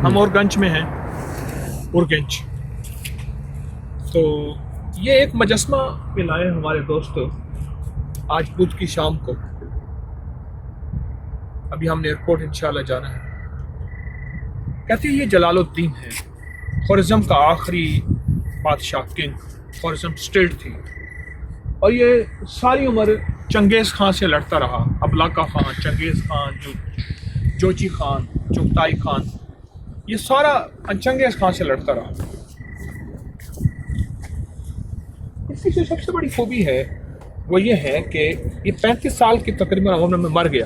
ہم اور گنج میں ہیں، اورگنج. تو یہ ایک مجسمہ پہ لائے ہمارے دوست آج بدھ کی شام کو. ابھی ہم نے ایئرپورٹ انشاءاللہ جانا ہے. کہتے ہیں یہ جلال الدین ہے، خوارزم کا آخری بادشاہ، کنگ. خوارزم اسٹیٹ تھی، اور یہ ساری عمر چنگیز خان سے لڑتا رہا. ابلاکا خان، چنگیز خان، جوچی خان، چغتائی خان، یہ سارا چنگیز خان سے لڑتا رہا. اس کی جو سب سے بڑی خوبی ہے وہ یہ ہے کہ یہ 35 سال کی تقریباً عمر میں مر گیا،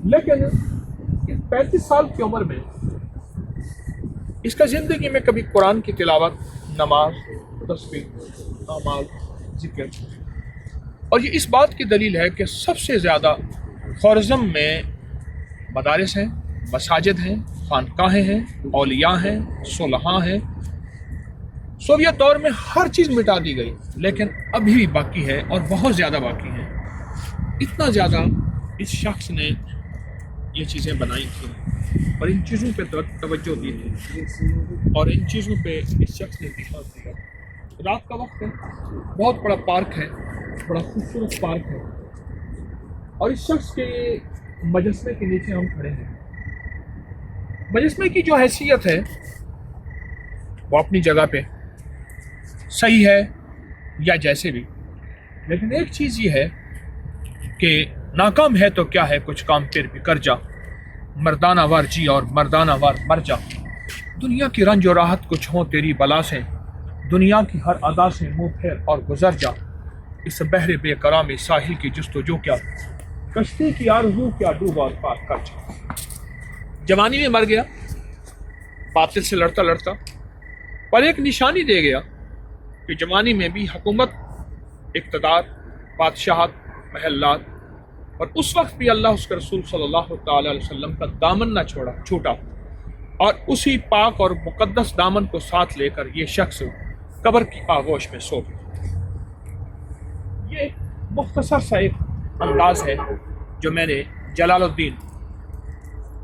لیکن اس 35 سال کی عمر میں اس کا زندگی میں کبھی قرآن کی تلاوت، نماز، تسبیح، اعمال، ذکر. اور یہ اس بات کی دلیل ہے کہ سب سے زیادہ خوارزم میں مدارس ہیں، مساجد ہیں، خانقاہیں ہیں، اولیاء ہیں، صلحاء ہیں. سوویت دور میں ہر چیز مٹا دی گئی، لیکن ابھی بھی باقی ہے اور بہت زیادہ باقی ہیں. اتنا زیادہ اس شخص نے یہ چیزیں بنائی تھیں اور ان چیزوں پہ توجہ دی تھی، اور ان چیزوں پہ اس شخص نے دھیان دیا. رات کا وقت ہے، بہت بڑا پارک ہے، بڑا خوبصورت پارک ہے، اور اس شخص کے مجسمے کے نیچے ہم کھڑے ہیں. مجسمے کی جو حیثیت ہے وہ اپنی جگہ پہ صحیح ہے یا جیسے بھی، لیکن ایک چیز یہ ہے کہ ناکام ہے تو کیا ہے، کچھ کام پھر بھی کر جا، مردانہ وار جی اور مردانہ وار مر جا. دنیا کی رنج و راحت کچھ ہوں تیری بلا سے، دنیا کی ہر ادا سے منہ پھیر اور گزر جا. اس بحر بے کرامی ساحل کی جستجو کیا، کشتی کی آرزو کیا، ڈوب اور پار کر جا. جوانی میں مر گیا، باطل سے لڑتا لڑتا، پر ایک نشانی دے گیا کہ جوانی میں بھی حکومت، اقتدار، بادشاہت، محلات، اور اس وقت بھی اللہ اس کے رسول صلی اللہ تعالی علیہ وسلم کا دامن نہ چھوٹا، اور اسی پاک اور مقدس دامن کو ساتھ لے کر یہ شخص قبر کی آغوش میں سو گیا. یہ ایک مختصر سا ایک انداز ہے جو میں نے جلال الدین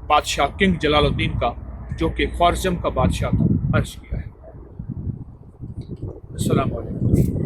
بادشاہ، کنگ جلال الدین کا، جو کہ خوارزم کا بادشاہ تھا، عرض کیا ہے. السلام علیکم.